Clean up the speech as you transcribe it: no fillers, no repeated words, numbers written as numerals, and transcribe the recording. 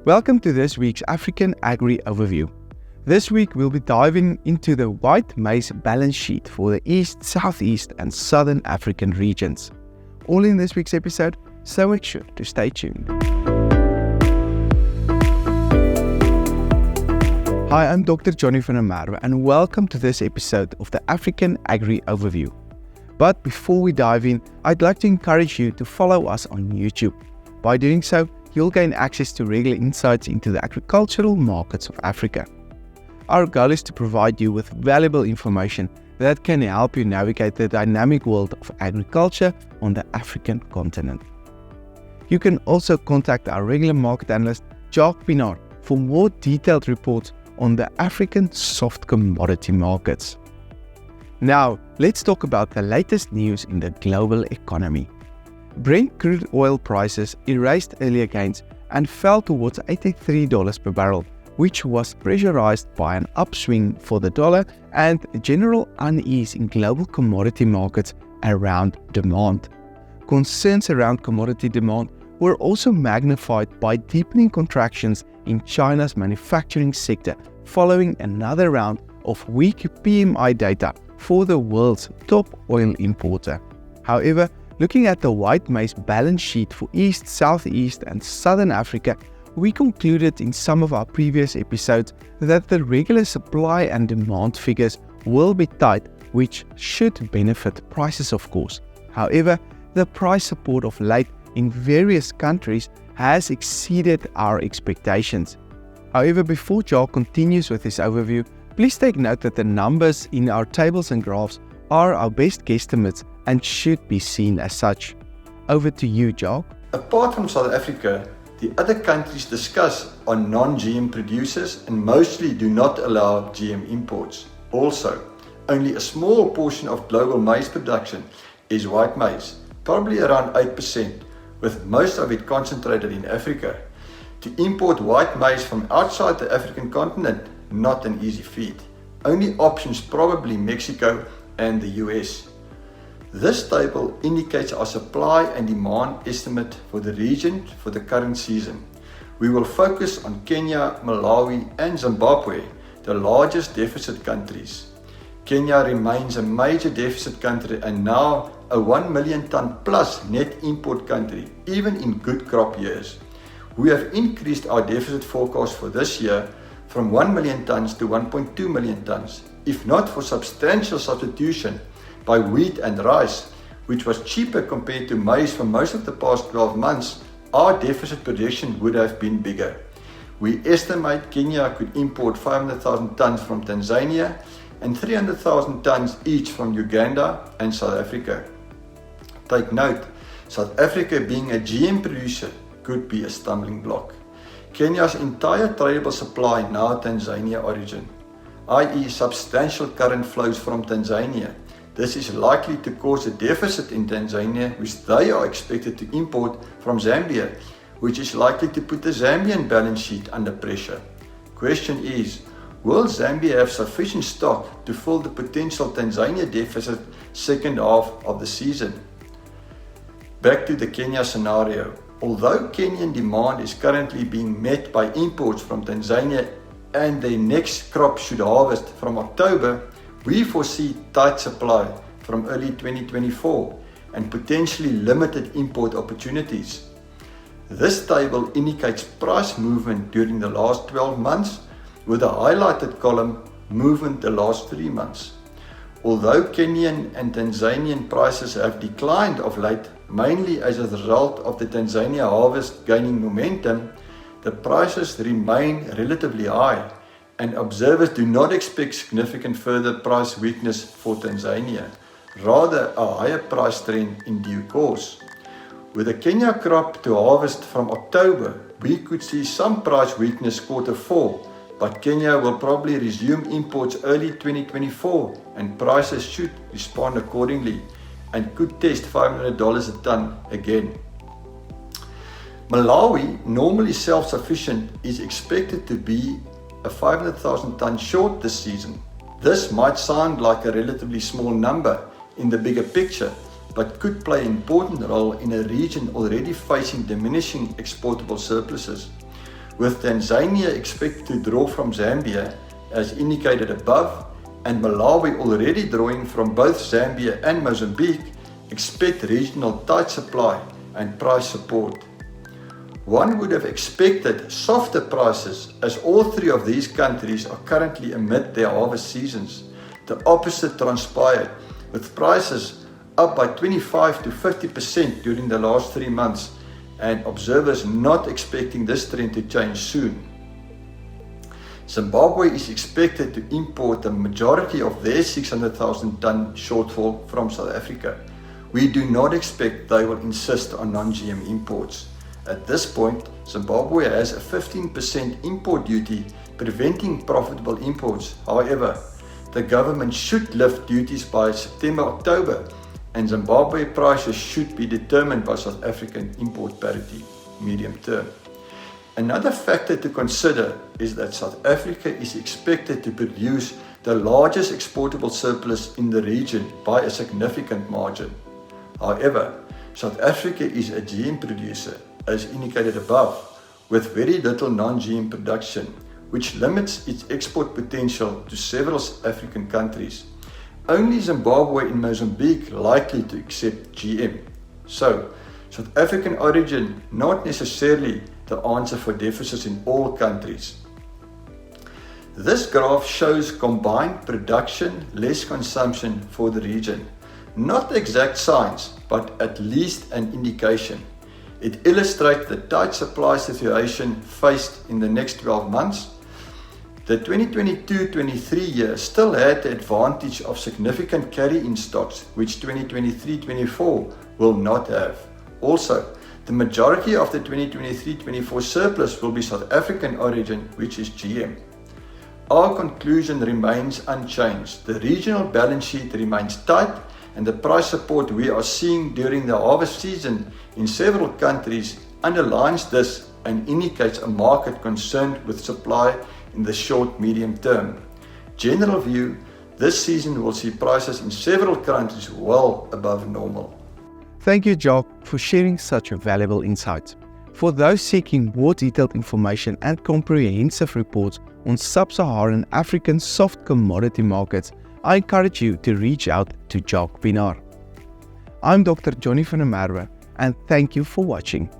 Welcome to this week's African Agri Overview. This week we'll be diving into the white maize balance sheet for the East, Southeast and Southern African regions. All in this week's episode, so make sure to stay tuned. Hi, I'm Dr. Johnny van der Merwe and welcome to this episode of the African Agri Overview. But before we dive in, I'd like to encourage you to follow us on YouTube. By doing so, you'll gain access to regular insights into the agricultural markets of Africa. Our goal is to provide you with valuable information that can help you navigate the dynamic world of agriculture on the African continent. You can also contact our regular market analyst, Jacques Pinard, for more detailed reports on the African soft commodity markets. Now, let's talk about the latest news in the global economy. Brent crude oil prices erased earlier gains and fell towards $83 per barrel, which was pressurized by an upswing for the dollar and general unease in global commodity markets around demand. Concerns around commodity demand were also magnified by deepening contractions in China's manufacturing sector following another round of weak PMI data for the world's top oil importer. However, looking at the white maize balance sheet for East, Southeast and Southern Africa, we concluded in some of our previous episodes that the regular supply and demand figures will be tight, which should benefit prices of course. However, the price support of late in various countries has exceeded our expectations. However, before Jacques continues with his overview, please take note that the numbers in our tables and graphs are our best guesstimates and should be seen as such. Over to you, Jacques. Apart from South Africa, the other countries discussed are non-GM producers and mostly do not allow GM imports. Also, only a small portion of global maize production is white maize, probably around 8%, with most of it concentrated in Africa. To import white maize from outside the African continent, not an easy feat. Only options probably Mexico and the US. This table indicates our supply and demand estimate for the region for the current season. We will focus on Kenya, Malawi and Zimbabwe, the largest deficit countries. Kenya remains a major deficit country and now a 1 million ton plus net import country, even in good crop years. We have increased our deficit forecast for this year from 1 million tons to 1.2 million tons. If not for substantial substitution by wheat and rice, which was cheaper compared to maize for most of the past 12 months, our deficit projection would have been bigger. We estimate Kenya could import 500,000 tons from Tanzania and 300,000 tons each from Uganda and South Africa. Take note, South Africa being a GM producer could be a stumbling block. Kenya's entire tradable supply now Tanzania origin, i.e. substantial current flows from Tanzania. This is likely to cause a deficit in Tanzania, which they are expected to import from Zambia, which is likely to put the Zambian balance sheet under pressure. Question is, will Zambia have sufficient stock to fill the potential Tanzania deficit second half of the season? Back to the Kenya scenario. Although Kenyan demand is currently being met by imports from Tanzania and their next crop should harvest from October, we foresee tight supply from early 2024 and potentially limited import opportunities. This table indicates price movement during the last 12 months with a highlighted column movement the last 3 months. Although Kenyan and Tanzanian prices have declined of late, mainly as a result of the Tanzania harvest gaining momentum, the prices remain relatively high, and observers do not expect significant further price weakness for Tanzania, rather a higher price trend in due course. With the Kenya crop to harvest from October, we could see some price weakness Q4, but Kenya will probably resume imports early 2024 and prices should respond accordingly and could test $500 a ton again. Malawi, normally self-sufficient, is expected to be a 500,000 ton short this season. This might sound like a relatively small number in the bigger picture, but could play an important role in a region already facing diminishing exportable surpluses. with Tanzania expected to draw from Zambia, as indicated above, and Malawi already drawing from both Zambia and Mozambique, expect regional tight supply and price support. One would have expected softer prices, as all three of these countries are currently amid their harvest seasons. The opposite transpired, with prices up by 25 to 50% during the last 3 months, and observers not expecting this trend to change soon. Zimbabwe is expected to import the majority of their 600,000 ton shortfall from South Africa. We do not expect they will insist on non-GM imports. At this point, Zimbabwe has a 15% import duty preventing profitable imports. However, the government should lift duties by September-October, and Zimbabwe prices should be determined by South African import parity medium term. Another factor to consider is that South Africa is expected to produce the largest exportable surplus in the region by a significant margin. However, South Africa is a GM producer, as indicated above, with very little non-GM production, which limits its export potential to several African countries. Only Zimbabwe and Mozambique likely to accept GM. So, South African origin not necessarily the answer for deficits in all countries. This graph shows combined production less consumption for the region. Not the exact science, but at least an indication. It illustrates the tight supply situation faced in the next 12 months. The 2022-23 year still had the advantage of significant carry-in stocks, which 2023-24 will not have. Also, the majority of the 2023-24 surplus will be South African origin, which is GM. Our conclusion remains unchanged. The regional balance sheet remains tight, and the price support we are seeing during the harvest season in several countries underlines this and indicates a market concerned with supply in the short-medium term. General view, this season will see prices in several countries well above normal. Thank you, Jock, for sharing such a valuable insight. For those seeking more detailed information and comprehensive reports on sub-Saharan African soft commodity markets, I encourage you to reach out to Jock Pinaar. I'm Dr. Johnny van der Merwe, and thank you for watching.